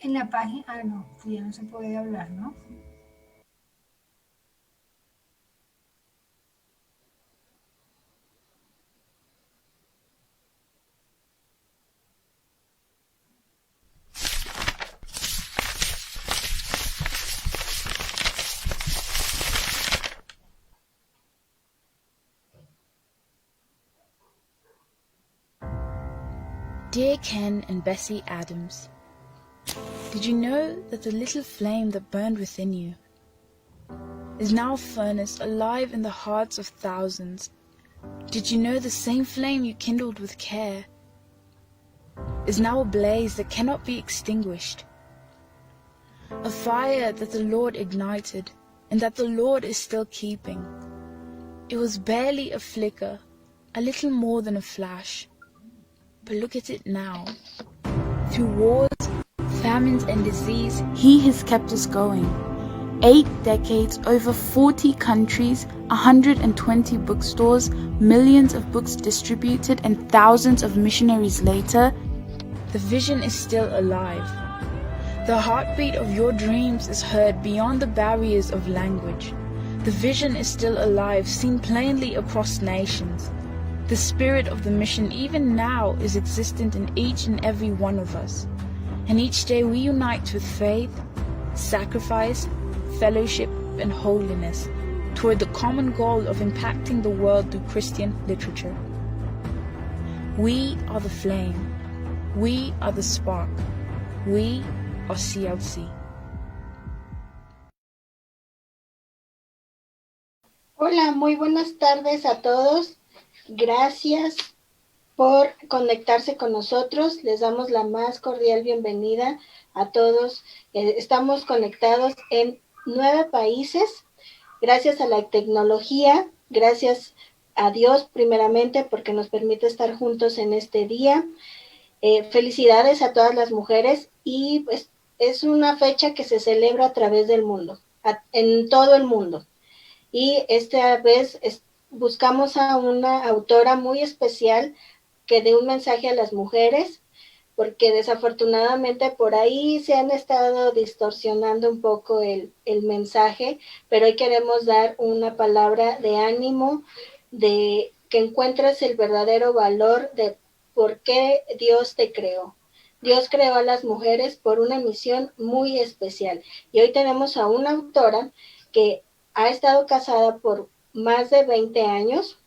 En la página, no, pues ya no se puede hablar, ¿no? Dear Ken and Bessie Adams, did you know that the little flame that burned within you is now a furnace alive in the hearts of thousands? Did you know the same flame you kindled with care is now a blaze that cannot be extinguished? A fire that the Lord ignited and that the Lord is still keeping. It was barely a flicker, a little more than a flash. But look at it now. Through wars, famines and disease, He has kept us going. 8 decades, over 40 countries, 120 bookstores, millions of books distributed, and thousands of missionaries later, the vision is still alive. The heartbeat of your dreams is heard beyond the barriers of language. The vision is still alive, seen plainly across nations. The spirit of the mission even now is existent in each and every one of us. And each day we unite with faith, sacrifice, fellowship, and holiness toward the common goal of impacting the world through Christian literature. We are the flame. We are the spark. We are CLC. Hola, muy buenas tardes a todos. Gracias por conectarse con nosotros. Les damos la más cordial bienvenida a todos. Estamos conectados en 9 países. Gracias a la tecnología, gracias a Dios primeramente porque nos permite estar juntos en este día. Felicidades a todas las mujeres y pues es una fecha que se celebra a través del mundo, en todo el mundo. Y esta vez buscamos a una autora muy especial que dé un mensaje a las mujeres, porque desafortunadamente por ahí se han estado distorsionando un poco el mensaje, pero hoy queremos dar una palabra de ánimo, de que encuentres el verdadero valor de por qué Dios te creó. Dios creó a las mujeres por una misión muy especial. Y hoy tenemos a una autora que ha estado casada por más de 20 años,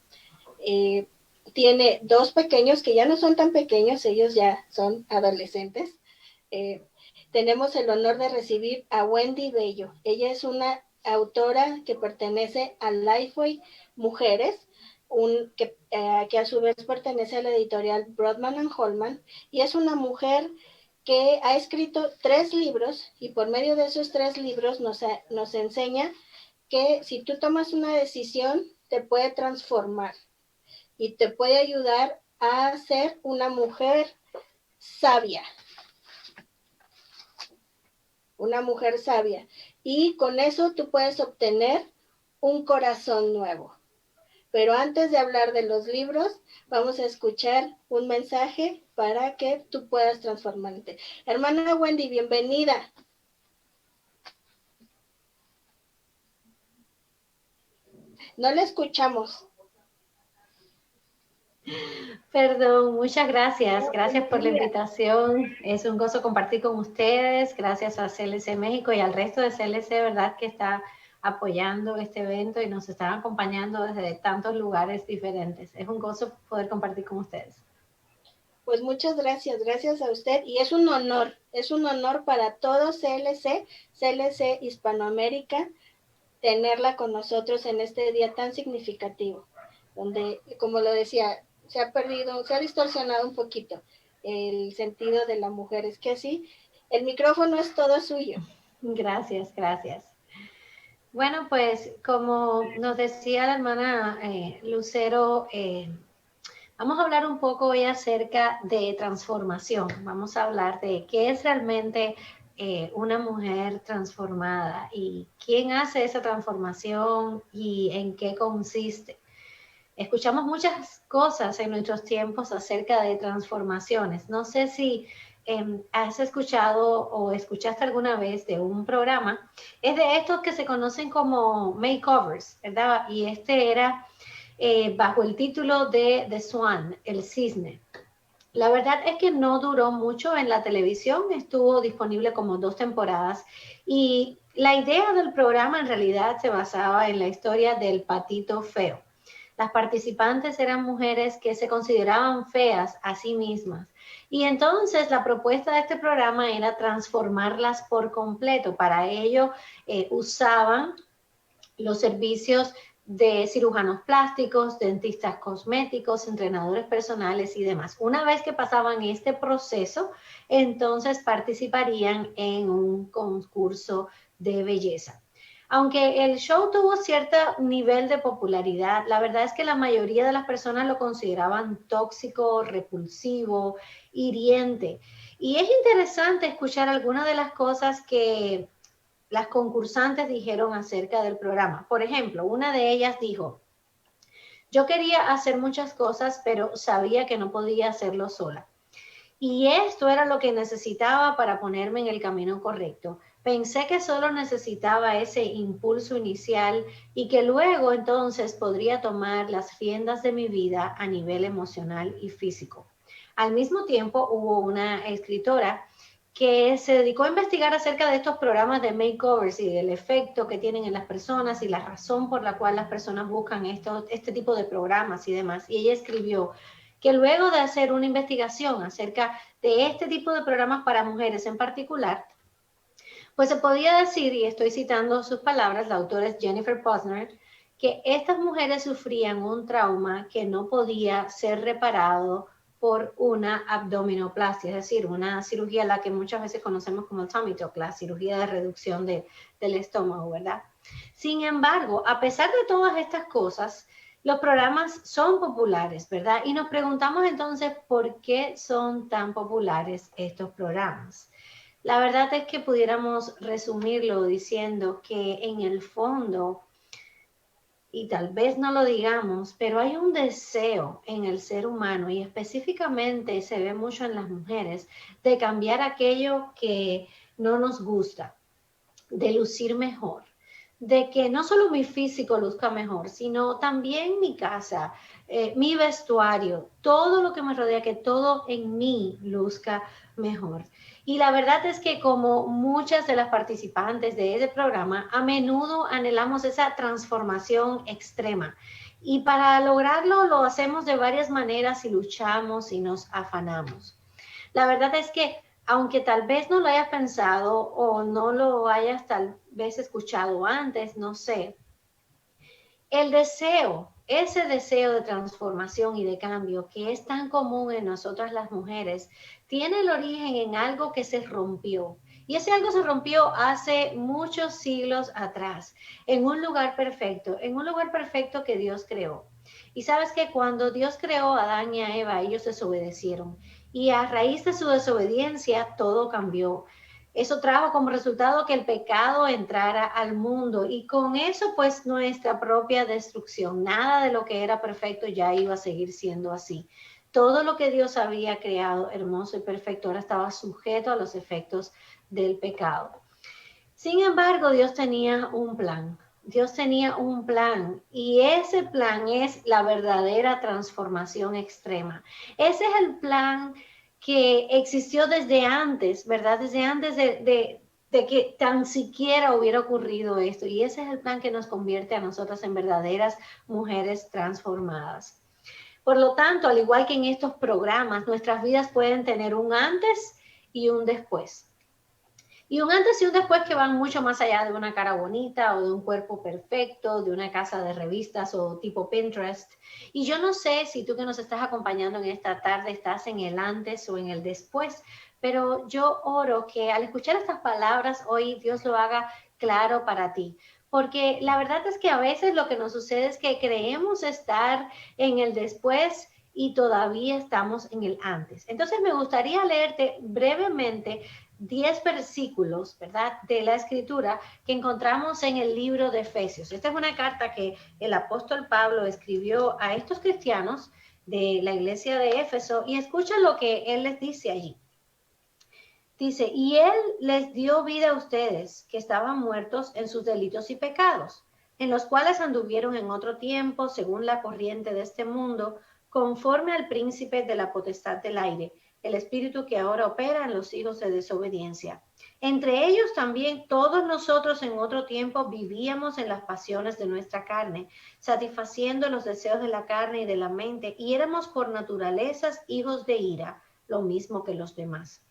tiene 2 pequeños que ya no son tan pequeños, ellos ya son adolescentes. Tenemos el honor de recibir a Wendy Bello. Ella es una autora que pertenece a Lifeway Mujeres, que a su vez pertenece a la editorial Broadman and Holman, y es una mujer que ha escrito 3 libros, y por medio de esos 3 libros nos enseña que si tú tomas una decisión, te puede transformar y te puede ayudar a ser una mujer sabia. Una mujer sabia. Y con eso tú puedes obtener un corazón nuevo. Pero antes de hablar de los libros, vamos a escuchar un mensaje para que tú puedas transformarte. Hermana Wendy, bienvenida. No la escuchamos. Perdón, muchas gracias. Gracias por la invitación. Es un gozo compartir con ustedes. Gracias a CLC México y al resto de CLC, ¿verdad? Que está apoyando este evento y nos están acompañando desde tantos lugares diferentes. Es un gozo poder compartir con ustedes. Pues muchas gracias, gracias a usted. Y es un honor para todo CLC Hispanoamérica, tenerla con nosotros en este día tan significativo, donde, como lo decía, se ha distorsionado un poquito el sentido de la mujer. Es que así, el micrófono es todo suyo. Gracias, gracias. Bueno, pues como nos decía la hermana Lucero, vamos a hablar un poco hoy acerca de transformación. Vamos a hablar de qué es realmente una mujer transformada y quién hace esa transformación y en qué consiste. Escuchamos muchas cosas en nuestros tiempos acerca de transformaciones. No sé si has escuchado o escuchaste alguna vez de un programa, es de estos que se conocen como makeovers, ¿verdad? Y este era bajo el título de The Swan, el cisne. La verdad es que no duró mucho en la televisión, estuvo disponible como 2 temporadas y la idea del programa en realidad se basaba en la historia del patito feo. Las participantes eran mujeres que se consideraban feas a sí mismas. Y entonces la propuesta de este programa era transformarlas por completo. Para ello usaban los servicios de cirujanos plásticos, dentistas cosméticos, entrenadores personales y demás. Una vez que pasaban este proceso, entonces participarían en un concurso de belleza. Aunque el show tuvo cierto nivel de popularidad, la verdad es que la mayoría de las personas lo consideraban tóxico, repulsivo, hiriente. Y es interesante escuchar algunas de las cosas que las concursantes dijeron acerca del programa. Por ejemplo, una de ellas dijo, yo quería hacer muchas cosas, pero sabía que no podía hacerlo sola. Y esto era lo que necesitaba para ponerme en el camino correcto. Pensé que solo necesitaba ese impulso inicial y que luego entonces podría tomar las riendas de mi vida a nivel emocional y físico. Al mismo tiempo hubo una escritora que se dedicó a investigar acerca de estos programas de makeovers y del efecto que tienen en las personas y la razón por la cual las personas buscan este tipo de programas y demás. Y ella escribió que luego de hacer una investigación acerca de este tipo de programas para mujeres en particular, pues se podía decir, y estoy citando sus palabras, la autora es Jennifer Posner, que estas mujeres sufrían un trauma que no podía ser reparado por una abdominoplastia, es decir, una cirugía la que muchas veces conocemos como tummy tuck, la cirugía de reducción del estómago, ¿verdad? Sin embargo, a pesar de todas estas cosas, los programas son populares, ¿verdad? Y nos preguntamos entonces por qué son tan populares estos programas. La verdad es que pudiéramos resumirlo diciendo que en el fondo, y tal vez no lo digamos, pero hay un deseo en el ser humano y específicamente se ve mucho en las mujeres de cambiar aquello que no nos gusta, de lucir mejor, de que no solo mi físico luzca mejor, sino también mi casa, mi vestuario, todo lo que me rodea, que todo en mí luzca mejor. Y la verdad es que como muchas de las participantes de ese programa, a menudo anhelamos esa transformación extrema. Y para lograrlo lo hacemos de varias maneras y luchamos y nos afanamos. La verdad es que aunque tal vez no lo hayas pensado o no lo hayas tal vez escuchado antes, no sé, el deseo, ese deseo de transformación y de cambio que es tan común en nosotras las mujeres, tiene el origen en algo que se rompió. Y ese algo se rompió hace muchos siglos atrás, en un lugar perfecto que Dios creó. Y sabes que cuando Dios creó a Adán y a Eva, ellos desobedecieron. Y a raíz de su desobediencia, todo cambió. Eso trajo como resultado que el pecado entrara al mundo y con eso pues nuestra propia destrucción. Nada de lo que era perfecto ya iba a seguir siendo así. Todo lo que Dios había creado hermoso y perfecto ahora estaba sujeto a los efectos del pecado. Sin embargo, Dios tenía un plan. Dios tenía un plan y ese plan es la verdadera transformación extrema. Ese es el plan que existió desde antes, ¿verdad? Desde antes de que tan siquiera hubiera ocurrido esto. Y ese es el plan que nos convierte a nosotras en verdaderas mujeres transformadas. Por lo tanto, al igual que en estos programas, nuestras vidas pueden tener un antes y un después. Y un antes y un después que van mucho más allá de una cara bonita o de un cuerpo perfecto, de una casa de revistas o tipo Pinterest. Y yo no sé si tú que nos estás acompañando en esta tarde estás en el antes o en el después, pero yo oro que al escuchar estas palabras hoy Dios lo haga claro para ti. Porque la verdad es que a veces lo que nos sucede es que creemos estar en el después y todavía estamos en el antes. Entonces me gustaría leerte brevemente 10 versículos, ¿verdad?, de la Escritura que encontramos en el libro de Efesios. Esta es una carta que el apóstol Pablo escribió a estos cristianos de la iglesia de Éfeso y escucha lo que él les dice allí. Dice, y Él les dio vida a ustedes, que estaban muertos en sus delitos y pecados, en los cuales anduvieron en otro tiempo, según la corriente de este mundo, conforme al príncipe de la potestad del aire, el espíritu que ahora opera en los hijos de desobediencia. Entre ellos también todos nosotros en otro tiempo vivíamos en las pasiones de nuestra carne, satisfaciendo los deseos de la carne y de la mente, y éramos por naturalezas hijos de ira, lo mismo que los demás.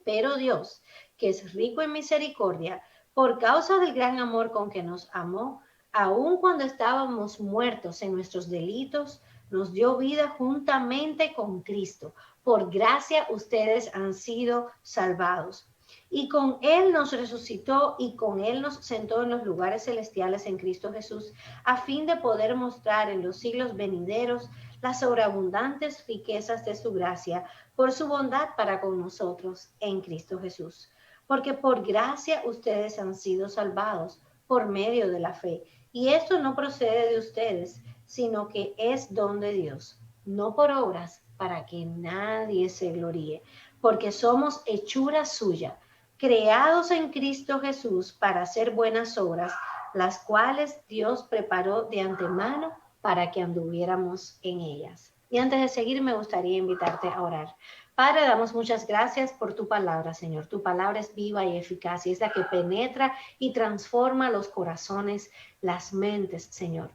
Pero Dios, que es rico en misericordia, por causa del gran amor con que nos amó, aun cuando estábamos muertos en nuestros delitos, nos dio vida juntamente con Cristo. Por gracia ustedes han sido salvados. Y con Él nos resucitó y con Él nos sentó en los lugares celestiales en Cristo Jesús, a fin de poder mostrar en los siglos venideros las sobreabundantes riquezas de su gracia, por su bondad para con nosotros en Cristo Jesús. Porque por gracia ustedes han sido salvados por medio de la fe. Y esto no procede de ustedes, sino que es don de Dios, no por obras, para que nadie se gloríe, porque somos hechura suya, creados en Cristo Jesús para hacer buenas obras, las cuales Dios preparó de antemano para que anduviéramos en ellas. Y antes de seguir, me gustaría invitarte a orar. Padre, damos muchas gracias por tu palabra, Señor. Tu palabra es viva y eficaz y es la que penetra y transforma los corazones, las mentes, Señor.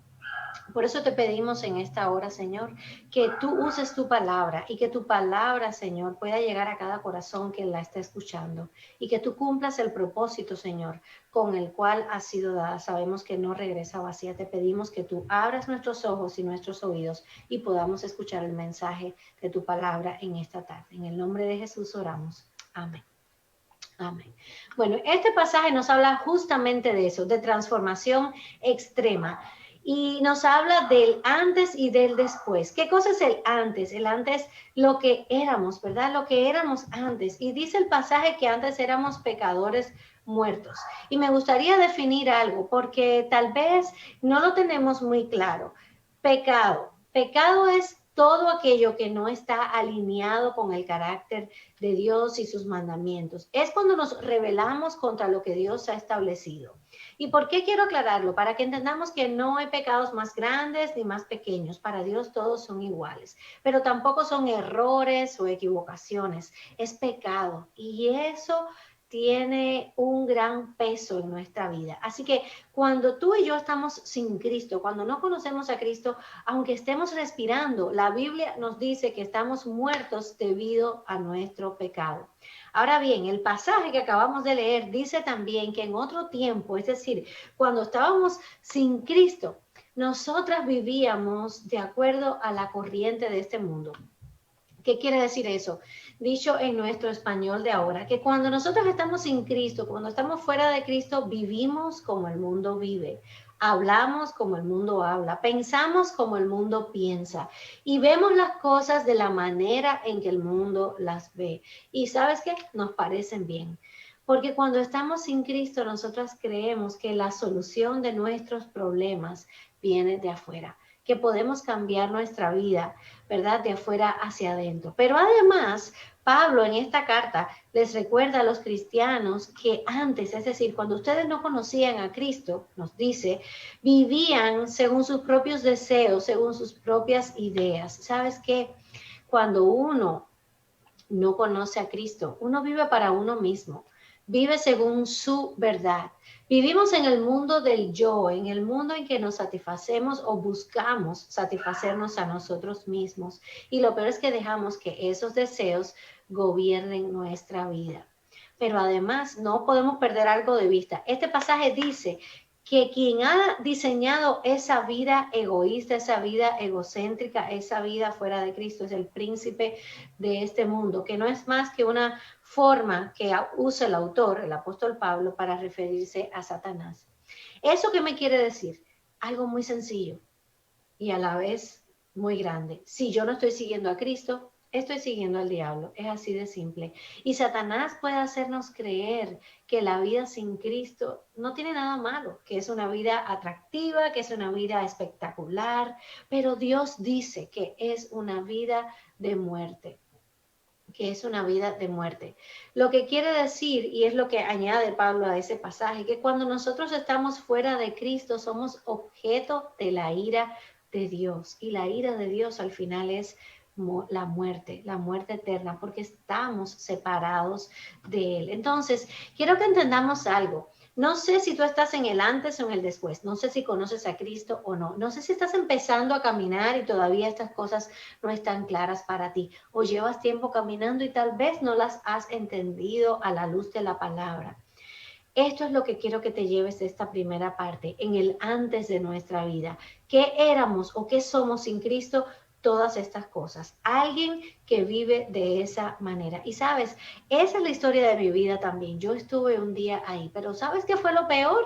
Por eso te pedimos en esta hora, Señor, que tú uses tu palabra y que tu palabra, Señor, pueda llegar a cada corazón que la esté escuchando y que tú cumplas el propósito, Señor, con el cual ha sido dada. Sabemos que no regresa vacía. Te pedimos que tú abras nuestros ojos y nuestros oídos y podamos escuchar el mensaje de tu palabra en esta tarde. En el nombre de Jesús oramos. Amén. Amén. Bueno, este pasaje nos habla justamente de eso, de transformación extrema. Y nos habla del antes y del después. ¿Qué cosa es el antes? El antes, lo que éramos, ¿verdad? Lo que éramos antes. Y dice el pasaje que antes éramos pecadores muertos. Y me gustaría definir algo, porque tal vez no lo tenemos muy claro. Pecado. Pecado es todo aquello que no está alineado con el carácter de Dios y sus mandamientos. Es cuando nos rebelamos contra lo que Dios ha establecido. ¿Y por qué quiero aclararlo? Para que entendamos que no hay pecados más grandes ni más pequeños. Para Dios todos son iguales, pero tampoco son errores o equivocaciones. Es pecado y eso tiene un gran peso en nuestra vida. Así que cuando tú y yo estamos sin Cristo, cuando no conocemos a Cristo, aunque estemos respirando, la Biblia nos dice que estamos muertos debido a nuestro pecado. Ahora bien, el pasaje que acabamos de leer dice también que en otro tiempo, es decir, cuando estábamos sin Cristo, nosotras vivíamos de acuerdo a la corriente de este mundo. ¿Qué quiere decir eso? Dicho en nuestro español de ahora, que cuando nosotros estamos sin Cristo, cuando estamos fuera de Cristo, vivimos como el mundo vive, hablamos como el mundo habla, pensamos como el mundo piensa y vemos las cosas de la manera en que el mundo las ve. Y ¿sabes qué? Nos parecen bien. Porque cuando estamos sin Cristo, nosotros creemos que la solución de nuestros problemas viene de afuera, que podemos cambiar nuestra vida, ¿verdad? De afuera hacia adentro. Pero además, Pablo en esta carta les recuerda a los cristianos que antes, es decir, cuando ustedes no conocían a Cristo, nos dice, vivían según sus propios deseos, según sus propias ideas. ¿Sabes qué? Cuando uno no conoce a Cristo, uno vive para uno mismo, vive según su verdad. Vivimos en el mundo del yo, en el mundo en que nos satisfacemos o buscamos satisfacernos a nosotros mismos. Y lo peor es que dejamos que esos deseos gobiernen nuestra vida. Pero además no podemos perder algo de vista. Este pasaje dice que quien ha diseñado esa vida egoísta, esa vida egocéntrica, esa vida fuera de Cristo, es el príncipe de este mundo, que no es más que una forma que usa el autor, el apóstol Pablo, para referirse a Satanás. ¿Eso qué me quiere decir? Algo muy sencillo y a la vez muy grande. Si yo no estoy siguiendo a Cristo, estoy siguiendo al diablo. Es así de simple. Y Satanás puede hacernos creer que la vida sin Cristo no tiene nada malo, que es una vida atractiva, que es una vida espectacular, pero Dios dice que es una vida de muerte. que es una vida de muerte. Lo que quiere decir, y es lo que añade Pablo a ese pasaje, que cuando nosotros estamos fuera de Cristo somos objeto de la ira de Dios. Y la ira de Dios al final es la muerte eterna, porque estamos separados de Él. Entonces, quiero que entendamos algo. No sé si tú estás en el antes o en el después. No sé si conoces a Cristo o no. No sé si estás empezando a caminar y todavía estas cosas no están claras para ti. O llevas tiempo caminando y tal vez no las has entendido a la luz de la palabra. Esto es lo que quiero que te lleves de esta primera parte, en el antes de nuestra vida. ¿Qué éramos o qué somos sin Cristo? Todas estas cosas. Alguien que vive de esa manera. Y sabes, esa es la historia de mi vida también. Yo estuve un día ahí, pero ¿sabes qué fue lo peor?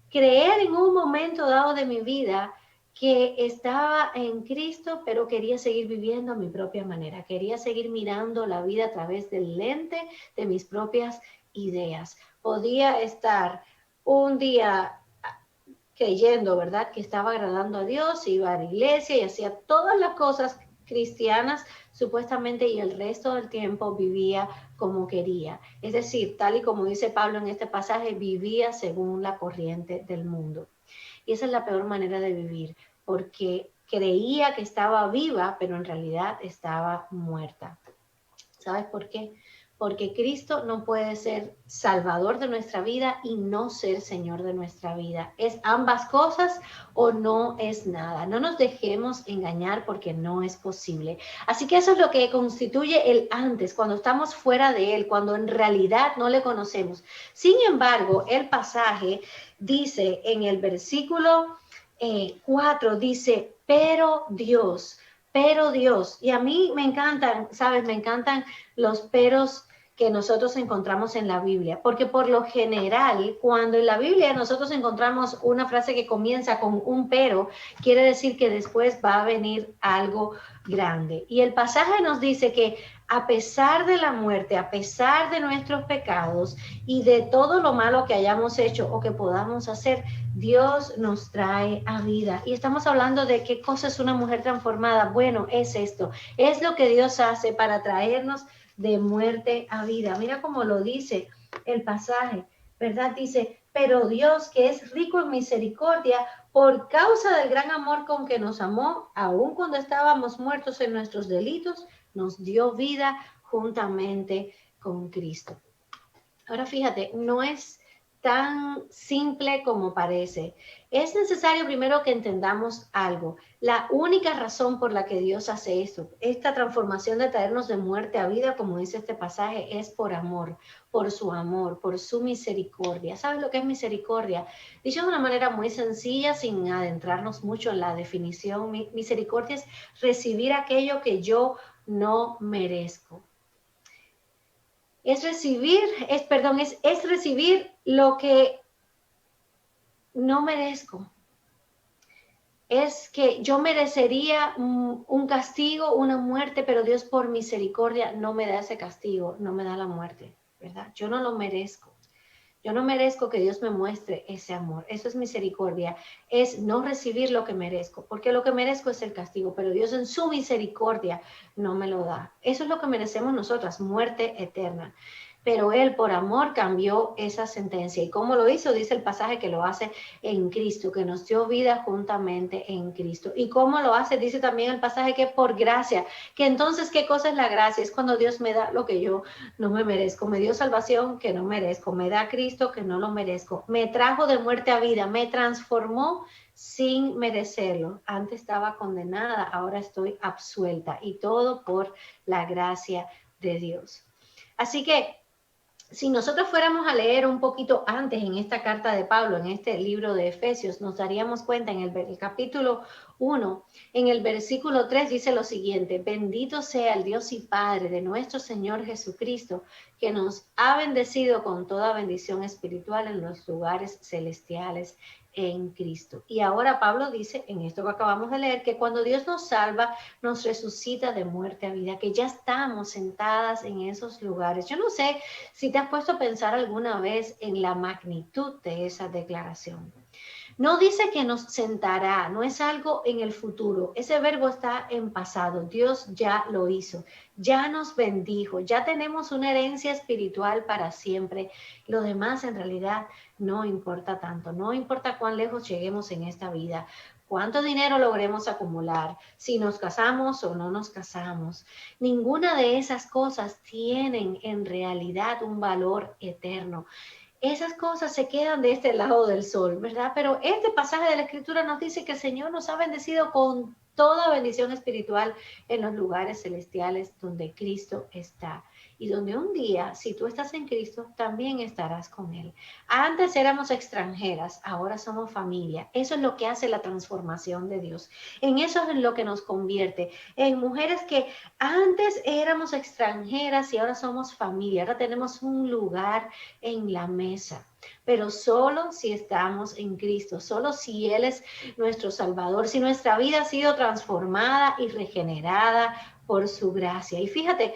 Creer en un momento dado de mi vida que estaba en Cristo, pero quería seguir viviendo a mi propia manera. Quería seguir mirando la vida a través del lente de mis propias ideas. Podía estar un día creyendo, ¿verdad?, que estaba agradando a Dios, iba a la iglesia y hacía todas las cosas cristianas supuestamente, y el resto del tiempo vivía como quería. Es decir, tal y como dice Pablo en este pasaje, vivía según la corriente del mundo. Y esa es la peor manera de vivir, porque creía que estaba viva, pero en realidad estaba muerta. ¿Sabes por qué? Porque Cristo no puede ser salvador de nuestra vida y no ser Señor de nuestra vida. Es ambas cosas o no es nada. No nos dejemos engañar porque no es posible. Así que eso es lo que constituye el antes, cuando estamos fuera de Él, cuando en realidad no le conocemos. Sin embargo, el pasaje dice en el versículo 4, dice, pero Dios, y a mí me encantan, ¿sabes? Me encantan los peros que nosotros encontramos en la Biblia, porque por lo general, cuando en la Biblia nosotros encontramos una frase que comienza con un pero, quiere decir que después va a venir algo grande. Y el pasaje nos dice que a pesar de la muerte, a pesar de nuestros pecados y de todo lo malo que hayamos hecho o que podamos hacer, Dios nos trae a vida. Y estamos hablando de qué cosa es una mujer transformada. Bueno, es esto, es lo que Dios hace para traernos de muerte a vida. Mira cómo lo dice el pasaje, ¿verdad? Dice, pero Dios, que es rico en misericordia, por causa del gran amor con que nos amó, aun cuando estábamos muertos en nuestros delitos, nos dio vida juntamente con Cristo. Ahora fíjate, no es tan simple como parece. Es necesario primero que entendamos algo. La única razón por la que Dios hace esto, esta transformación de traernos de muerte a vida, como dice este pasaje, es por amor, por su misericordia. ¿Sabes lo que es misericordia? Dicho de una manera muy sencilla, sin adentrarnos mucho en la definición, misericordia es recibir aquello que yo no merezco. Es recibir lo que no merezco. Es que yo merecería un castigo, una muerte, pero Dios por misericordia no me da ese castigo, no me da la muerte, ¿verdad? Yo no lo merezco. Yo no merezco que Dios me muestre ese amor. Eso es misericordia. Es no recibir lo que merezco, porque lo que merezco es el castigo, pero Dios en su misericordia no me lo da. Eso es lo que merecemos nosotras, muerte eterna. Pero Él por amor cambió esa sentencia. ¿Y cómo lo hizo? Dice el pasaje que lo hace en Cristo, que nos dio vida juntamente en Cristo. ¿Y cómo lo hace? Dice también el pasaje que por gracia. Que entonces, ¿qué cosa es la gracia? Es cuando Dios me da lo que yo no me merezco. Me dio salvación que no merezco. Me da Cristo que no lo merezco. Me trajo de muerte a vida. Me transformó sin merecerlo. Antes estaba condenada, ahora estoy absuelta. Y todo por la gracia de Dios. Así que, si nosotros fuéramos a leer un poquito antes en esta carta de Pablo, en este libro de Efesios, nos daríamos cuenta en el capítulo 1, en el versículo 3 dice lo siguiente: bendito sea el Dios y Padre de nuestro Señor Jesucristo, que nos ha bendecido con toda bendición espiritual en los lugares celestiales en Cristo. Y ahora Pablo dice, en esto que acabamos de leer, que cuando Dios nos salva, nos resucita de muerte a vida, que ya estamos sentadas en esos lugares. Yo no sé si te has puesto a pensar alguna vez en la magnitud de esa declaración. No dice que nos sentará, no es algo en el futuro. Ese verbo está en pasado. Dios ya lo hizo, ya nos bendijo, ya tenemos una herencia espiritual para siempre. Lo demás en realidad no importa tanto, no importa cuán lejos lleguemos en esta vida, cuánto dinero logremos acumular, si nos casamos o no nos casamos. Ninguna de esas cosas tienen en realidad un valor eterno. Esas cosas se quedan de este lado del sol, ¿verdad? Pero este pasaje de la Escritura nos dice que el Señor nos ha bendecido con toda bendición espiritual en los lugares celestiales donde Cristo está. Y donde un día, si tú estás en Cristo, también estarás con Él. Antes éramos extranjeras, ahora somos familia. Eso es lo que hace la transformación de Dios. En eso es lo que nos convierte. En mujeres que antes éramos extranjeras y ahora somos familia. Ahora tenemos un lugar en la mesa, pero solo si estamos en Cristo, solo si Él es nuestro Salvador, si nuestra vida ha sido transformada y regenerada por su gracia. Y fíjate,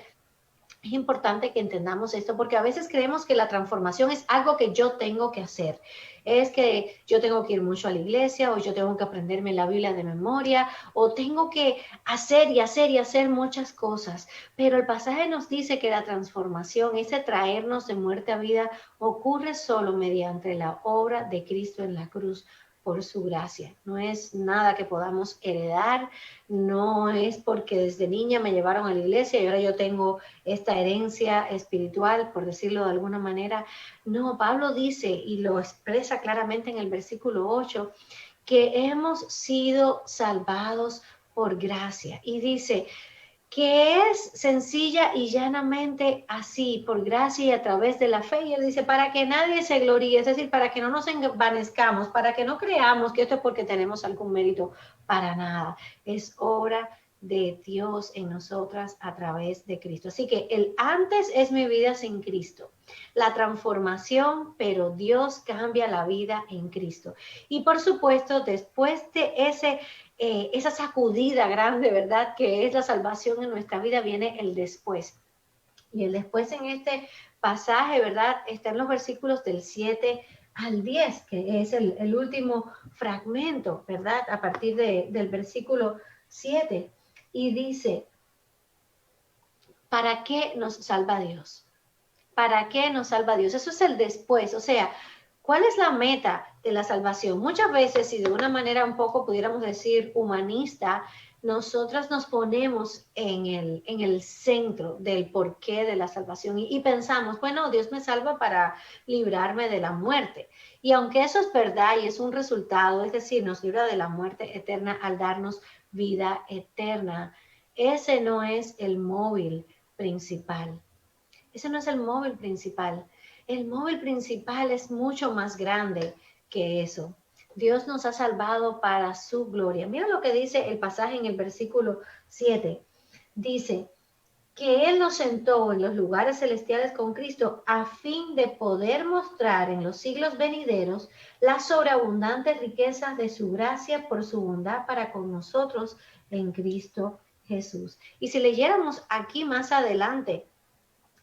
es importante que entendamos esto porque a veces creemos que la transformación es algo que yo tengo que hacer. Es que yo tengo que ir mucho a la iglesia, o yo tengo que aprenderme la Biblia de memoria, o tengo que hacer y hacer y hacer muchas cosas. Pero el pasaje nos dice que la transformación, ese traernos de muerte a vida, ocurre solo mediante la obra de Cristo en la cruz por su gracia. No es nada que podamos heredar, no es porque desde niña me llevaron a la iglesia y ahora yo tengo esta herencia espiritual, por decirlo de alguna manera. No, Pablo dice y lo expresa claramente en el versículo 8, que hemos sido salvados por gracia. Y dice que es sencilla y llanamente así, por gracia y a través de la fe. Y él dice, para que nadie se gloríe, es decir, para que no nos envanezcamos, para que no creamos que esto es porque tenemos algún mérito, para nada. Es obra de Dios en nosotras a través de Cristo. Así que el antes es mi vida sin Cristo, la transformación, pero Dios cambia la vida en Cristo. Y por supuesto, después de esa sacudida grande, ¿verdad? Que es la salvación en nuestra vida, viene el después. Y el después en este pasaje, ¿verdad? Está en los versículos del 7 al 10, que es el último fragmento, ¿verdad? A partir del versículo 7. Y dice, ¿para qué nos salva Dios? ¿Para qué nos salva Dios? Eso es el después, o sea, ¿cuál es la meta de la salvación? Muchas veces, y de una manera un poco, pudiéramos decir, humanista, nosotras nos ponemos en el centro del porqué de la salvación y pensamos, bueno, Dios me salva para librarme de la muerte. Y aunque eso es verdad y es un resultado, es decir, nos libra de la muerte eterna al darnos vida eterna, ese no es el móvil principal. Ese no es el móvil principal. El móvil principal es mucho más grande que eso. Dios nos ha salvado para su gloria. Mira lo que dice el pasaje en el versículo 7. Dice que Él nos sentó en los lugares celestiales con Cristo a fin de poder mostrar en los siglos venideros las sobreabundantes riquezas de su gracia por su bondad para con nosotros en Cristo Jesús. Y si leyéramos aquí más adelante,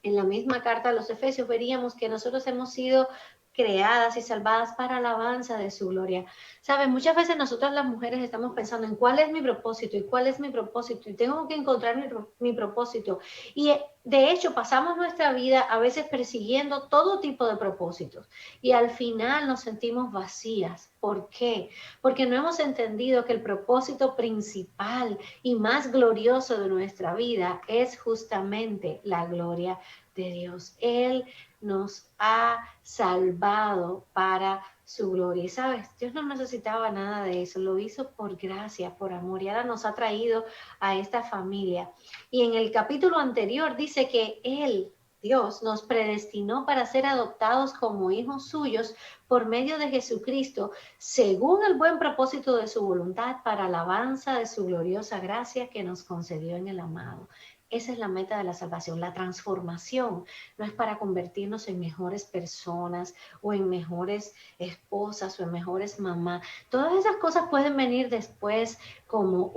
en la misma carta a los Efesios, veríamos que nosotros hemos sido creadas y salvadas para alabanza de su gloria. ¿Saben? Muchas veces nosotras las mujeres estamos pensando en cuál es mi propósito y cuál es mi propósito y tengo que encontrar mi propósito. Y de hecho pasamos nuestra vida a veces persiguiendo todo tipo de propósitos y al final nos sentimos vacías. ¿Por qué? Porque no hemos entendido que el propósito principal y más glorioso de nuestra vida es justamente la gloria de Dios. Él nos ha salvado para su gloria. Y sabes, Dios no necesitaba nada de eso, lo hizo por gracia, por amor, y ahora nos ha traído a esta familia. Y en el capítulo anterior dice que Él, Dios, nos predestinó para ser adoptados como hijos suyos por medio de Jesucristo, según el buen propósito de su voluntad, para alabanza de su gloriosa gracia que nos concedió en el amado. Esa es la meta de la salvación, la transformación. No es para convertirnos en mejores personas o en mejores esposas o en mejores mamás. Todas esas cosas pueden venir después como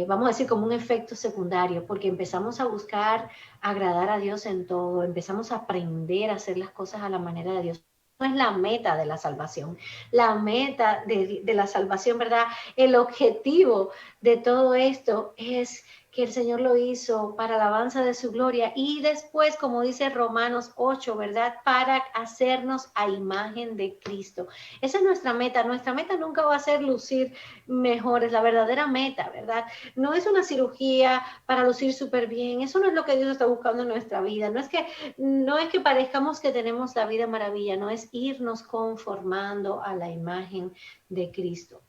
vamos a decir, como un efecto secundario, porque empezamos a buscar agradar a Dios en todo, empezamos a aprender a hacer las cosas a la manera de Dios. es la meta de la salvación. La meta de la salvación, ¿verdad? El objetivo de todo esto es que el Señor lo hizo para alabanza de su gloria y después, como dice Romanos 8, ¿verdad? Para hacernos a imagen de Cristo. Esa es nuestra meta. Nuestra meta nunca va a ser lucir mejores, la verdadera meta, ¿verdad? No es una cirugía para lucir súper bien. Eso no es lo que Dios está buscando en nuestra vida. No es que parezcamos que tenemos la vida maravilla, no es irnos conformando a la imagen de Cristo.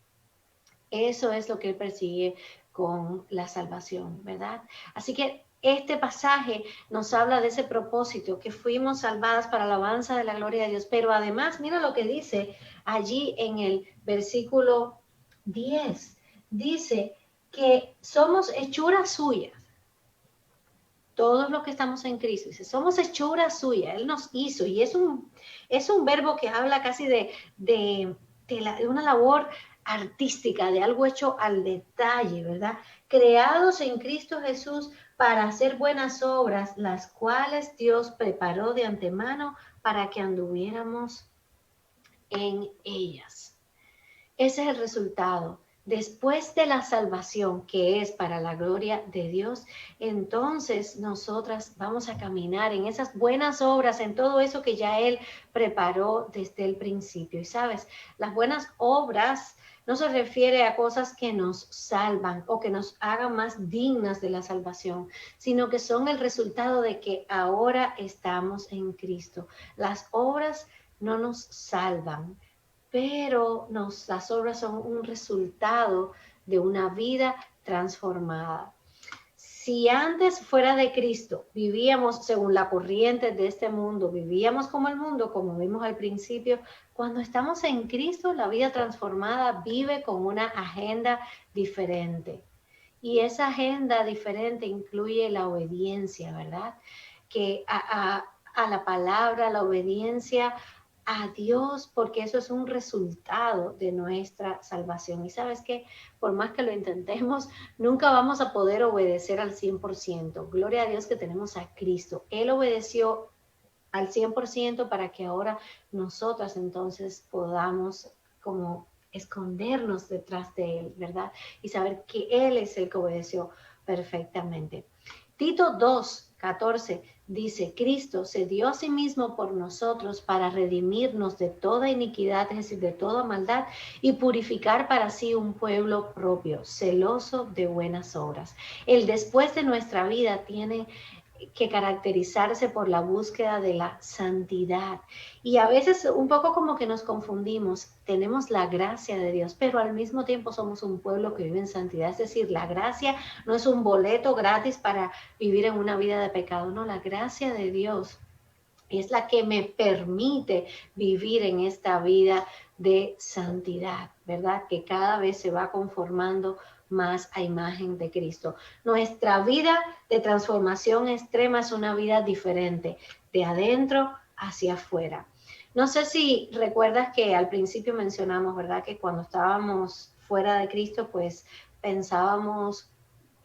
Eso es lo que Él persigue con la salvación, ¿verdad? Así que este pasaje nos habla de ese propósito, que fuimos salvadas para la alabanza de la gloria de Dios, pero además, mira lo que dice allí en el versículo 10, dice que somos hechuras suyas. Todos los que estamos en Cristo, dice, somos hechura suya, Él nos hizo, y es un verbo que habla casi de una labor artística, de algo hecho al detalle, ¿verdad? Creados en Cristo Jesús para hacer buenas obras, las cuales Dios preparó de antemano para que anduviéramos en ellas. Ese es el resultado. Después de la salvación, que es para la gloria de Dios, entonces nosotras vamos a caminar en esas buenas obras, en todo eso que ya Él preparó desde el principio. Y sabes, las buenas obras no se refiere a cosas que nos salvan o que nos hagan más dignas de la salvación, sino que son el resultado de que ahora estamos en Cristo. Las obras no nos salvan, pero las obras son un resultado de una vida transformada. Si antes fuera de Cristo vivíamos según la corriente de este mundo, vivíamos como el mundo, como vimos al principio, cuando estamos en Cristo, la vida transformada vive con una agenda diferente. Y esa agenda diferente incluye la obediencia, ¿verdad? Que a la palabra, la obediencia a Dios, porque eso es un resultado de nuestra salvación. Y sabes que por más que lo intentemos, nunca vamos a poder obedecer al 100%. Gloria a Dios que tenemos a Cristo. Él obedeció al 100% para que ahora nosotras entonces podamos como escondernos detrás de Él, ¿verdad? Y saber que Él es el que obedeció perfectamente. Tito 2:14 dice, Cristo se dio a sí mismo por nosotros para redimirnos de toda iniquidad, es decir, de toda maldad, y purificar para sí un pueblo propio, celoso de buenas obras. El después de nuestra vida tiene que caracterizarse por la búsqueda de la santidad. Y a veces un poco como que nos confundimos, tenemos la gracia de Dios, pero al mismo tiempo somos un pueblo que vive en santidad. Es decir, la gracia no es un boleto gratis para vivir en una vida de pecado, no, la gracia de Dios es la que me permite vivir en esta vida de santidad, ¿verdad? Que cada vez se va conformando más a imagen de Cristo. Nuestra vida de transformación extrema es una vida diferente, de adentro hacia afuera. No sé si recuerdas que al principio mencionamos, ¿verdad? Que cuando estábamos fuera de Cristo, pues pensábamos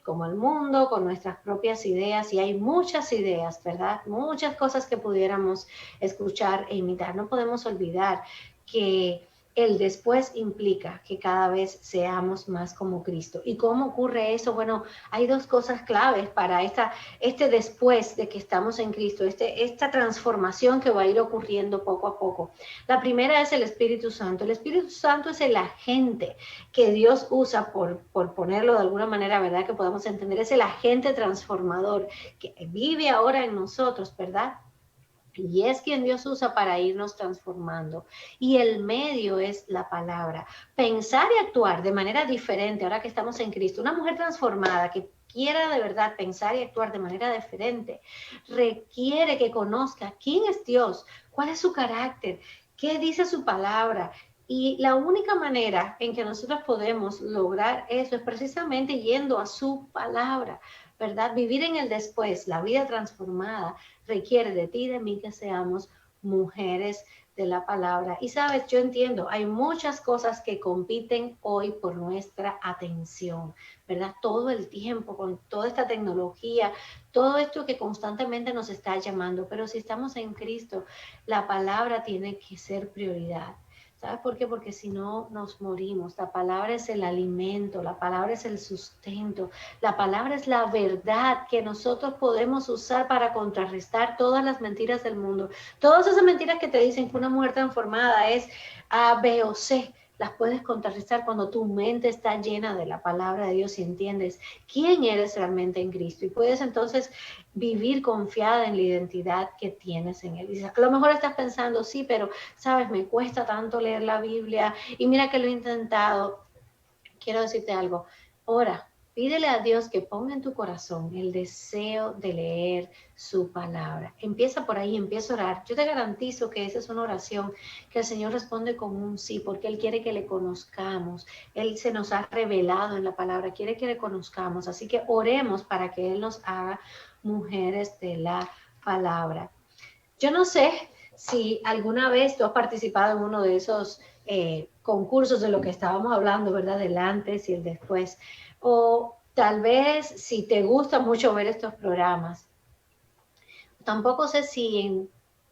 como el mundo, con nuestras propias ideas, y hay muchas ideas, ¿verdad? Muchas cosas que pudiéramos escuchar e imitar. No podemos olvidar que el después implica que cada vez seamos más como Cristo. ¿Y cómo ocurre eso? Bueno, hay dos cosas claves para este después de que estamos en Cristo, esta transformación que va a ir ocurriendo poco a poco. La primera es el Espíritu Santo. El Espíritu Santo es el agente que Dios usa, por ponerlo de alguna manera, ¿verdad? Que podamos entender, es el agente transformador que vive ahora en nosotros, ¿verdad? Y es quien Dios usa para irnos transformando. Y el medio es la palabra. Pensar y actuar de manera diferente ahora que estamos en Cristo. Una mujer transformada que quiera de verdad pensar y actuar de manera diferente requiere que conozca quién es Dios, cuál es su carácter, qué dice su palabra. Y la única manera en que nosotros podemos lograr eso es precisamente yendo a su palabra, ¿verdad? Vivir en el después, la vida transformada, requiere de ti y de mí que seamos mujeres de la palabra. Y sabes, yo entiendo, hay muchas cosas que compiten hoy por nuestra atención, ¿verdad? Todo el tiempo, con toda esta tecnología, todo esto que constantemente nos está llamando, pero si estamos en Cristo, la palabra tiene que ser prioridad. ¿Sabes por qué? Porque si no nos morimos. La palabra es el alimento, la palabra es el sustento, la palabra es la verdad que nosotros podemos usar para contrarrestar todas las mentiras del mundo. Todas esas mentiras que te dicen que una mujer transformada es A, B o C, las puedes contrarrestar cuando tu mente está llena de la palabra de Dios y entiendes quién eres realmente en Cristo. Y puedes entonces vivir confiada en la identidad que tienes en Él. Y a lo mejor estás pensando, sí, pero, sabes, me cuesta tanto leer la Biblia y mira que lo he intentado. Quiero decirte algo. Ora, pídele a Dios que ponga en tu corazón el deseo de leer su palabra. Empieza por ahí, empieza a orar. Yo te garantizo que esa es una oración que el Señor responde con un sí, porque Él quiere que le conozcamos. Él se nos ha revelado en la palabra, quiere que le conozcamos. Así que oremos para que Él nos haga mujeres de la palabra. Yo no sé si alguna vez tú has participado en uno de esos concursos de lo que estábamos hablando, ¿verdad? Del antes y el después. O tal vez si te gusta mucho ver estos programas. Tampoco sé si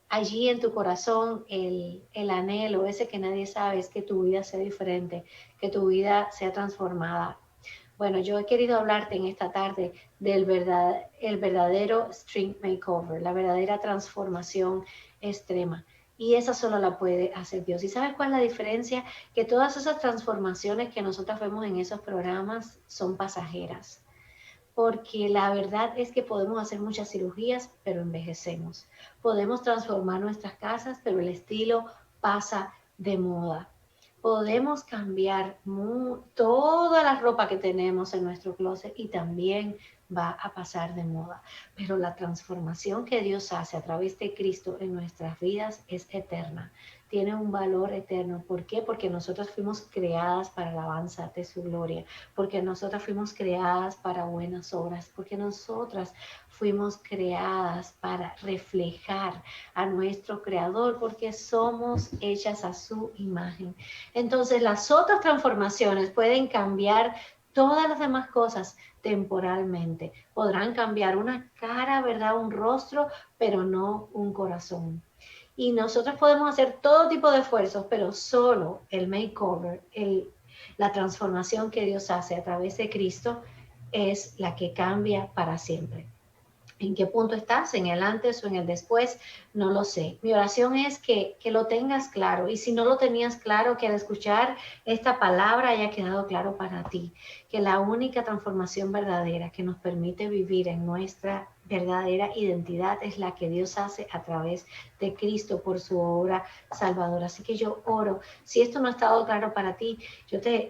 allí en tu corazón el anhelo, ese que nadie sabe, es que tu vida sea diferente, que tu vida sea transformada. Bueno, yo he querido hablarte en esta tarde del el verdadero strength makeover, la verdadera transformación extrema. Y esa solo la puede hacer Dios. ¿Y sabes cuál es la diferencia? Que todas esas transformaciones que nosotros vemos en esos programas son pasajeras. Porque la verdad es que podemos hacer muchas cirugías, pero envejecemos. Podemos transformar nuestras casas, pero el estilo pasa de moda. Podemos cambiar toda la ropa que tenemos en nuestro closet y también va a pasar de moda. Pero la transformación que Dios hace a través de Cristo en nuestras vidas es eterna. Tiene un valor eterno. ¿Por qué? Porque nosotros fuimos creadas para alabanza de su gloria. Porque nosotras fuimos creadas para buenas obras. Porque nosotras fuimos creadas para reflejar a nuestro Creador. Porque somos hechas a su imagen. Entonces las otras transformaciones pueden cambiar todas las demás cosas temporalmente. Podrán cambiar una cara, ¿verdad? Un rostro, pero no un corazón. Y nosotros podemos hacer todo tipo de esfuerzos, pero solo el makeover, la transformación que Dios hace a través de Cristo es la que cambia para siempre. ¿En qué punto estás? ¿En el antes o en el después? No lo sé. Mi oración es que lo tengas claro. Y si no lo tenías claro, que al escuchar esta palabra haya quedado claro para ti. Que la única transformación verdadera que nos permite vivir en nuestra verdadera identidad es la que Dios hace a través de Cristo por su obra salvadora. Así que yo oro. Si esto no ha estado claro para ti,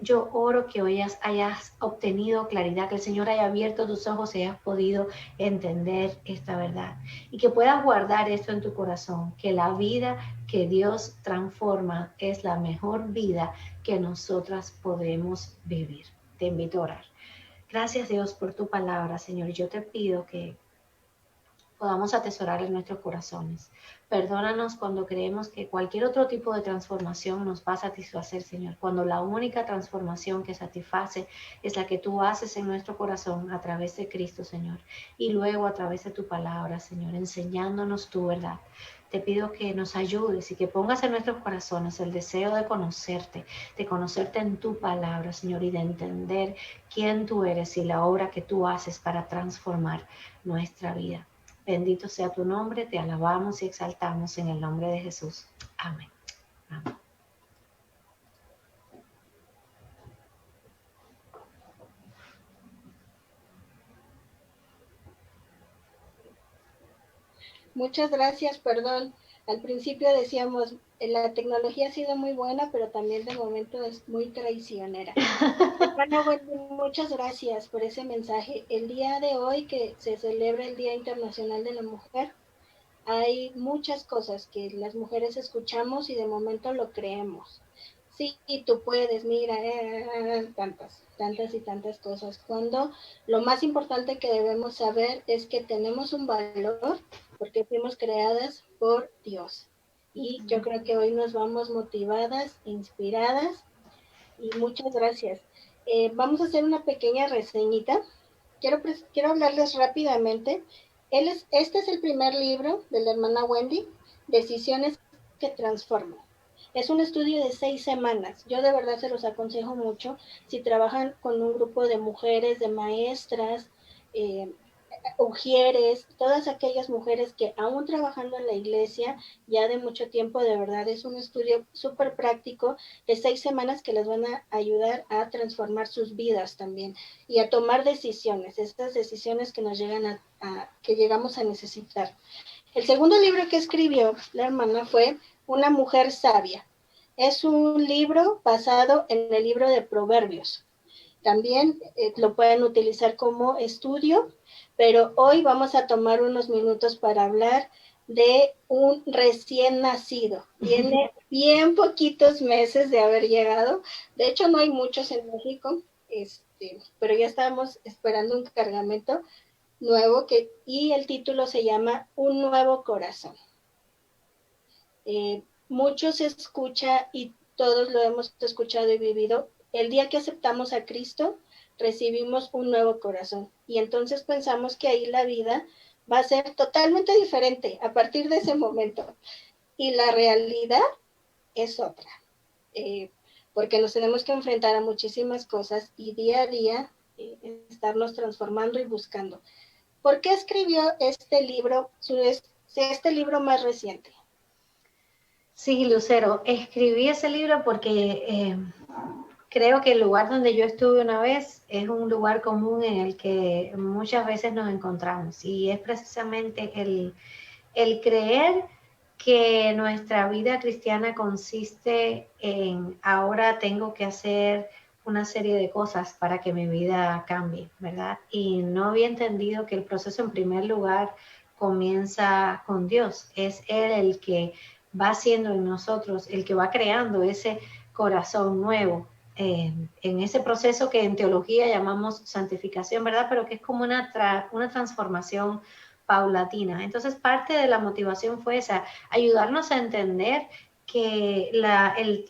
yo oro que hoy hayas obtenido claridad, que el Señor haya abierto tus ojos y hayas podido entender esta verdad y que puedas guardar esto en tu corazón, que la vida que Dios transforma es la mejor vida que nosotras podemos vivir. Te invito a orar. Gracias Dios por tu palabra, Señor. Yo te pido que podamos atesorar en nuestros corazones. Perdónanos cuando creemos que cualquier otro tipo de transformación nos va a satisfacer, Señor. Cuando la única transformación que satisface es la que tú haces en nuestro corazón a través de Cristo, Señor. Y luego a través de tu palabra, Señor, enseñándonos tu verdad. Te pido que nos ayudes y que pongas en nuestros corazones el deseo de conocerte en tu palabra, Señor, y de entender quién tú eres y la obra que tú haces para transformar nuestra vida. Bendito sea tu nombre, te alabamos y exaltamos en el nombre de Jesús. Amén. Amén. Muchas gracias, perdón. Al principio decíamos, la tecnología ha sido muy buena, pero también de momento es muy traicionera. Bueno, muchas gracias por ese mensaje. El día de hoy que se celebra el Día Internacional de la Mujer, hay muchas cosas que las mujeres escuchamos y de momento lo creemos. Sí, tú puedes, mira, tantas y tantas cosas. Cuando lo más importante que debemos saber es que tenemos un valor porque fuimos creadas por Dios. y yo creo que hoy nos vamos motivadas, inspiradas y muchas gracias. Vamos a hacer una pequeña reseñita. Quiero hablarles rápidamente. Este es el primer libro de la hermana Wendy, Decisiones que Transforman. Es un estudio de 6 semanas. Yo de verdad se los aconsejo mucho. Si trabajan con un grupo de mujeres, de maestras, ujieres, todas aquellas mujeres que aún trabajando en la iglesia ya de mucho tiempo, de verdad es un estudio súper práctico de 6 semanas que les van a ayudar a transformar sus vidas también y a tomar decisiones, estas decisiones que nos llegan que llegamos a necesitar. El segundo libro que escribió la hermana fue Una mujer sabia. Es un libro basado en el libro de Proverbios. También lo pueden utilizar como estudio, pero hoy vamos a tomar unos minutos para hablar de un recién nacido. Tiene bien poquitos meses de haber llegado. De hecho, no hay muchos en México, pero ya estamos esperando un cargamento nuevo y el título se llama Un nuevo corazón. Mucho se escucha y todos lo hemos escuchado y vivido. El día que aceptamos a Cristo, recibimos un nuevo corazón. Y entonces pensamos que ahí la vida va a ser totalmente diferente a partir de ese momento. Y la realidad es otra. Porque nos tenemos que enfrentar a muchísimas cosas y día a día estarnos transformando y buscando. ¿Por qué escribió este libro más reciente? Sí, Lucero, escribí ese libro porque creo que el lugar donde yo estuve una vez es un lugar común en el que muchas veces nos encontramos y es precisamente el creer que nuestra vida cristiana consiste en ahora tengo que hacer una serie de cosas para que mi vida cambie, ¿verdad? Y no había entendido que el proceso en primer lugar comienza con Dios. Es Él el que va haciendo en nosotros, el que va creando ese corazón nuevo. En ese proceso que en teología llamamos santificación, ¿verdad? Pero que es como una transformación paulatina. Entonces, parte de la motivación fue esa, ayudarnos a entender que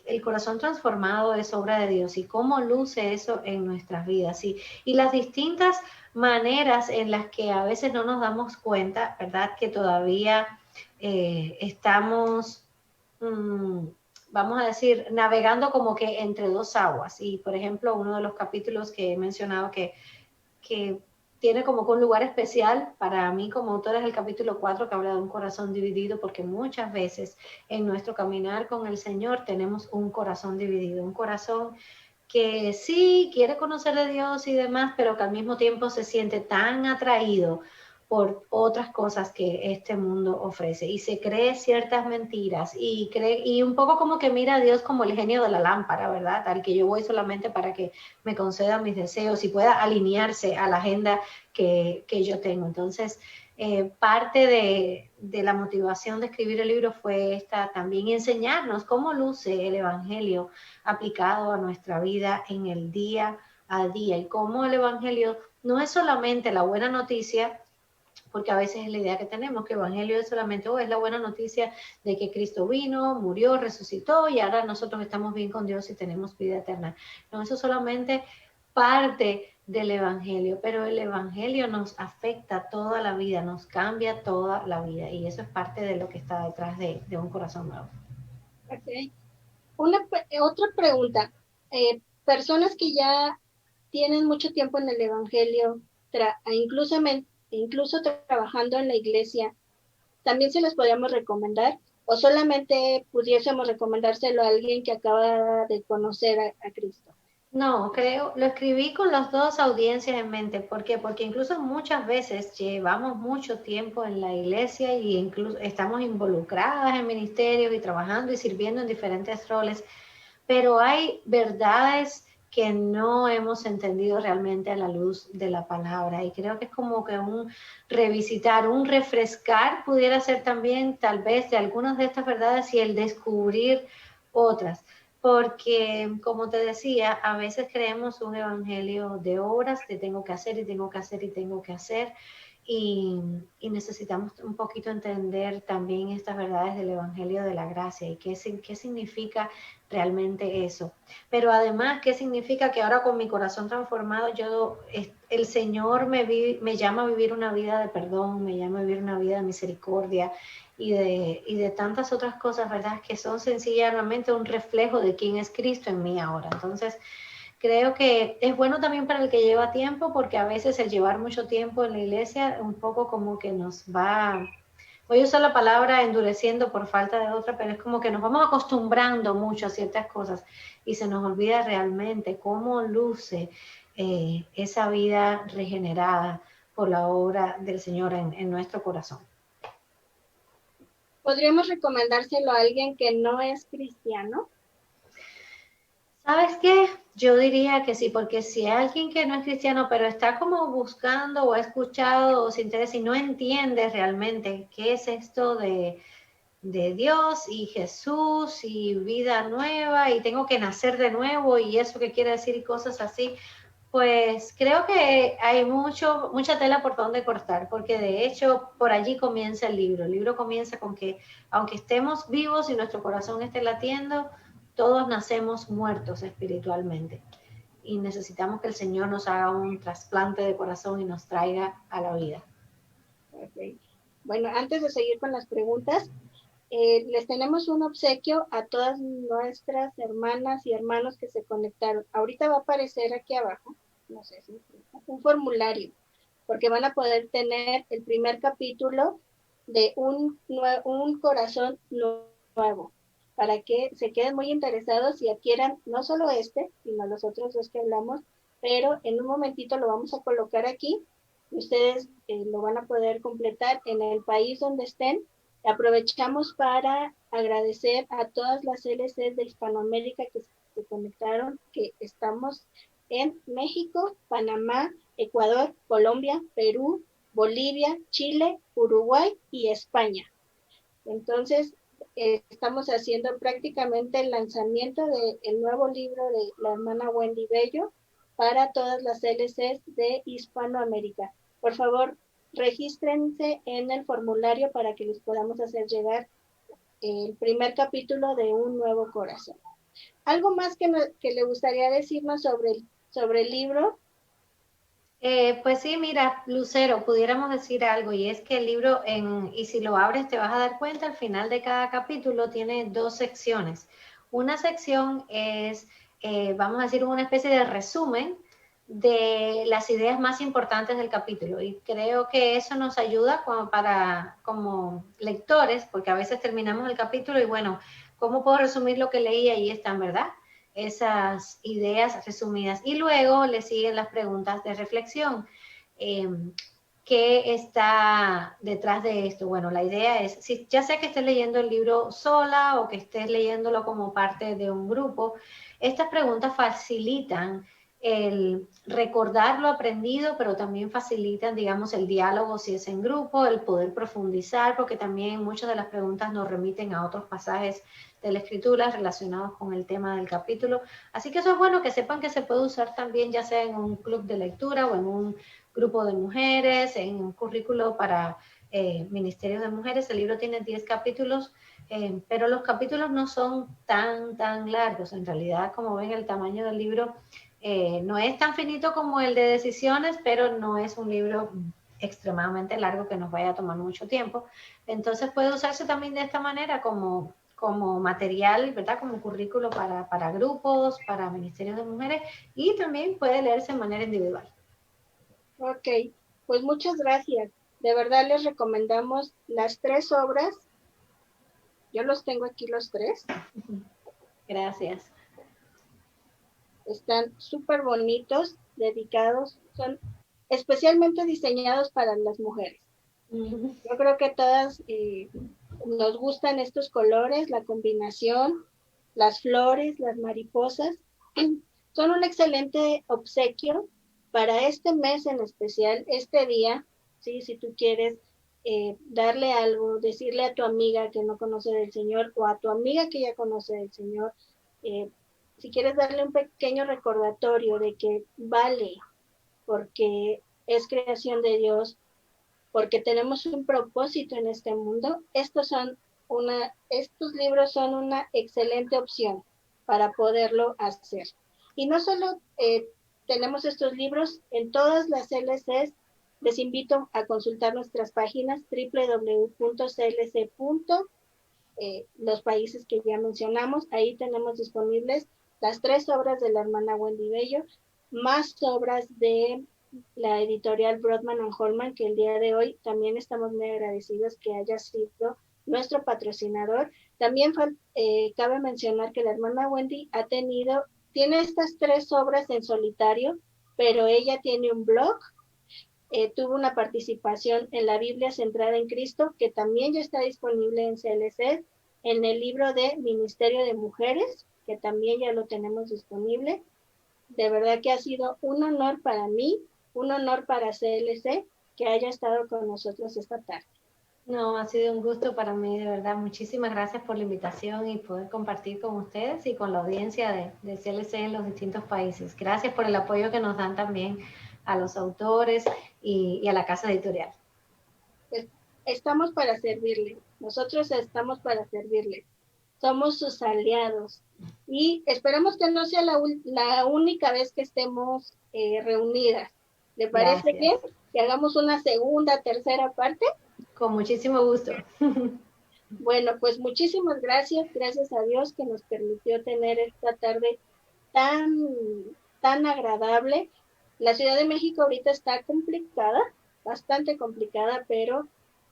el corazón transformado es obra de Dios y cómo luce eso en nuestras vidas y las distintas maneras en las que a veces no nos damos cuenta, ¿verdad? Que todavía estamos, vamos a decir, navegando como que entre dos aguas. Y, por ejemplo, uno de los capítulos que he mencionado que tiene como que un lugar especial para mí como autora es el capítulo 4 que habla de un corazón dividido, porque muchas veces en nuestro caminar con el Señor tenemos un corazón dividido, un corazón que sí quiere conocer de Dios y demás, pero que al mismo tiempo se siente tan atraído por otras cosas que este mundo ofrece y se cree ciertas mentiras y un poco como que mira a Dios como el genio de la lámpara, ¿verdad? Al que yo voy solamente para que me conceda mis deseos y pueda alinearse a la agenda que yo tengo. Entonces, parte de la motivación de escribir el libro fue esta también, enseñarnos cómo luce el Evangelio aplicado a nuestra vida en el día a día y cómo el Evangelio no es solamente la buena noticia, porque a veces es la idea que tenemos, que Evangelio es solamente, es la buena noticia de que Cristo vino, murió, resucitó y ahora nosotros estamos bien con Dios y tenemos vida eterna. No, eso es solamente parte del Evangelio, pero el Evangelio nos afecta toda la vida, nos cambia toda la vida y eso es parte de lo que está detrás de un corazón nuevo. Okay. Otra pregunta. Personas que ya tienen mucho tiempo en el Evangelio, incluso trabajando en la iglesia, ¿también se les podríamos recomendar? ¿O solamente pudiésemos recomendárselo a alguien que acaba de conocer a Cristo? No, lo escribí con las dos audiencias en mente. ¿Por qué? Porque incluso muchas veces llevamos mucho tiempo en la iglesia y incluso estamos involucradas en ministerios y trabajando y sirviendo en diferentes roles, pero hay verdades que no hemos entendido realmente a la luz de la palabra y creo que es como que un revisitar, un refrescar pudiera ser también tal vez de algunas de estas verdades y el descubrir otras. Porque, como te decía, a veces creemos un evangelio de obras, de tengo que hacer y tengo que hacer y tengo que hacer. y necesitamos un poquito entender también estas verdades del Evangelio de la Gracia y qué significa realmente eso. Pero además, qué significa que ahora con mi corazón transformado, el Señor me llama a vivir una vida de perdón, me llama a vivir una vida de misericordia y de tantas otras cosas, ¿verdad? Que son sencillamente un reflejo de quién es Cristo en mí ahora. Entonces, creo que es bueno también para el que lleva tiempo, porque a veces el llevar mucho tiempo en la iglesia un poco como que nos va, voy a usar la palabra endureciendo por falta de otra, pero es como que nos vamos acostumbrando mucho a ciertas cosas y se nos olvida realmente cómo luce esa vida regenerada por la obra del Señor en nuestro corazón. ¿Podríamos recomendárselo a alguien que no es cristiano? ¿Sabes qué? Yo diría que sí, porque si hay alguien que no es cristiano, pero está como buscando o ha escuchado o se interesa y no entiende realmente qué es esto de Dios y Jesús y vida nueva y tengo que nacer de nuevo y eso que quiere decir y cosas así, pues creo que hay mucha tela por donde cortar, porque de hecho por allí comienza el libro. El libro comienza con que aunque estemos vivos y nuestro corazón esté latiendo, todos nacemos muertos espiritualmente y necesitamos que el Señor nos haga un trasplante de corazón y nos traiga a la vida. Okay. Bueno, antes de seguir con las preguntas, les tenemos un obsequio a todas nuestras hermanas y hermanos que se conectaron. Ahorita va a aparecer aquí abajo, no sé si un formulario, porque van a poder tener el primer capítulo de un corazón nuevo, para que se queden muy interesados y adquieran no solo sino los otros dos que hablamos, pero en un momentito lo vamos a colocar aquí. Ustedes lo van a poder completar en el país donde estén. Aprovechamos para agradecer a todas las LCs de Hispanoamérica que se conectaron, que estamos en México, Panamá, Ecuador, Colombia, Perú, Bolivia, Chile, Uruguay y España. Entonces, estamos haciendo prácticamente el lanzamiento del nuevo libro de la hermana Wendy Bello para todas las LCs de Hispanoamérica. Por favor, regístrense en el formulario para que les podamos hacer llegar el primer capítulo de Un Nuevo Corazón. ¿Algo más que le gustaría decirnos sobre el libro? Pues sí, mira, Lucero, pudiéramos decir algo, y es que el libro, y si lo abres te vas a dar cuenta, al final de cada capítulo tiene dos secciones. Una sección es, vamos a decir, una especie de resumen de las ideas más importantes del capítulo, y creo que eso nos ayuda como lectores, porque a veces terminamos el capítulo y bueno, ¿cómo puedo resumir lo que leí? Ahí están, ¿verdad? Esas ideas resumidas. Y luego le siguen las preguntas de reflexión. ¿Qué está detrás de esto? Bueno, la idea es, si, ya sea que estés leyendo el libro sola o que estés leyéndolo como parte de un grupo, estas preguntas facilitan el recordar lo aprendido, pero también facilitan, digamos, el diálogo si es en grupo, el poder profundizar, porque también muchas de las preguntas nos remiten a otros pasajes de la escritura relacionados con el tema del capítulo. Así que eso es bueno que sepan que se puede usar también ya sea en un club de lectura o en un grupo de mujeres, en un currículo para ministerios de mujeres. El libro tiene 10 capítulos, pero los capítulos no son tan largos. En realidad, como ven, el tamaño del libro no es tan finito como el de decisiones, pero no es un libro extremadamente largo que nos vaya a tomar mucho tiempo. Entonces puede usarse también de esta manera como material, ¿verdad? Como currículo para grupos, para ministerios de mujeres, y también puede leerse de manera individual. Ok, pues muchas gracias. De verdad les recomendamos las 3 obras. Yo los tengo aquí los 3. Gracias. Están súper bonitos, dedicados, son especialmente diseñados para las mujeres. Yo creo que todas nos gustan estos colores, la combinación, las flores, las mariposas. Son un excelente obsequio para este mes en especial, este día, ¿sí? Si tú quieres darle algo, decirle a tu amiga que no conoce del Señor o a tu amiga que ya conoce del Señor, si quieres darle un pequeño recordatorio de que vale, porque es creación de Dios, porque tenemos un propósito en este mundo, estos libros son una excelente opción para poderlo hacer. Y no solo tenemos estos libros en todas las CLCs, les invito a consultar nuestras páginas www.clc. Los países que ya mencionamos, ahí tenemos disponibles las 3 obras de la hermana Wendy Bello, más obras de la editorial Brodmann and Holman, que el día de hoy también estamos muy agradecidos que haya sido nuestro patrocinador. También cabe mencionar que la hermana Wendy tiene estas 3 obras en solitario, pero ella tiene un blog, tuvo una participación en la Biblia Centrada en Cristo, que también ya está disponible en CLC, en el libro de Ministerio de Mujeres, que también ya lo tenemos disponible. De verdad que ha sido un honor para mí, un honor para CLC, que haya estado con nosotros esta tarde. No, ha sido un gusto para mí, de verdad. Muchísimas gracias por la invitación y poder compartir con ustedes y con la audiencia de CLC en los distintos países. Gracias por el apoyo que nos dan también a los autores y a la casa editorial. Pues estamos para servirle, nosotros estamos para servirle. Somos sus aliados y esperamos que no sea la única vez que estemos reunidas. ¿Le parece bien que hagamos una segunda, tercera parte? Con muchísimo gusto. Bueno, pues muchísimas gracias a Dios que nos permitió tener esta tarde tan agradable. La Ciudad de México ahorita está complicada, bastante complicada, pero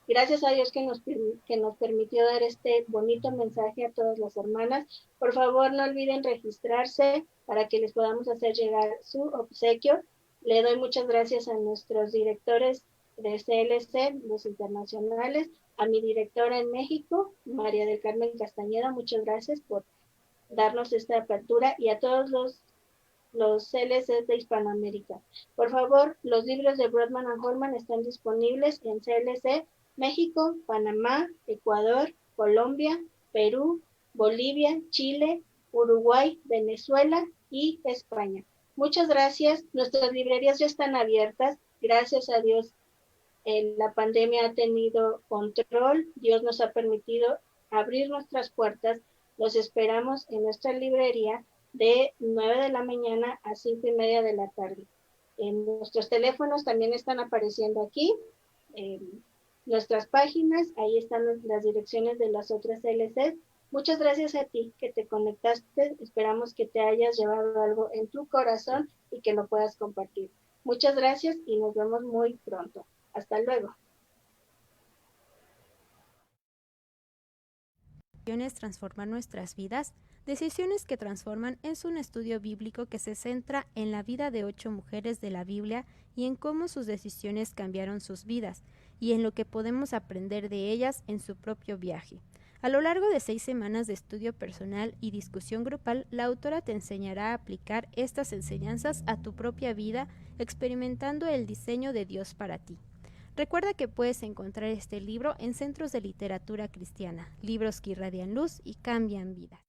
gracias a Dios que nos permitió dar este bonito mensaje a todas las hermanas. Por favor, no olviden registrarse para que les podamos hacer llegar su obsequio. Le doy muchas gracias a nuestros directores de CLC, los internacionales, a mi directora en México, María del Carmen Castañeda, muchas gracias por darnos esta apertura, y a todos los CLCs de Hispanoamérica. Por favor, los libros de Brodmann and Holman están disponibles en CLC México, Panamá, Ecuador, Colombia, Perú, Bolivia, Chile, Uruguay, Venezuela y España. Muchas gracias. Nuestras librerías ya están abiertas. Gracias a Dios, la pandemia ha tenido control. Dios nos ha permitido abrir nuestras puertas. Los esperamos en nuestra librería de 9 de la mañana a 5:30 de la tarde. Nuestros teléfonos también están apareciendo aquí. Nuestras páginas, ahí están las direcciones de las otras CLCs. Muchas gracias a ti que te conectaste. Esperamos que te hayas llevado algo en tu corazón y que lo puedas compartir. Muchas gracias y nos vemos muy pronto. Hasta luego. Transformar nuestras vidas. Decisiones que transforman es un estudio bíblico que se centra en la vida de 8 mujeres de la Biblia y en cómo sus decisiones cambiaron sus vidas y en lo que podemos aprender de ellas en su propio viaje. A lo largo de 6 semanas de estudio personal y discusión grupal, la autora te enseñará a aplicar estas enseñanzas a tu propia vida, experimentando el diseño de Dios para ti. Recuerda que puedes encontrar este libro en centros de literatura cristiana, libros que irradian luz y cambian vidas.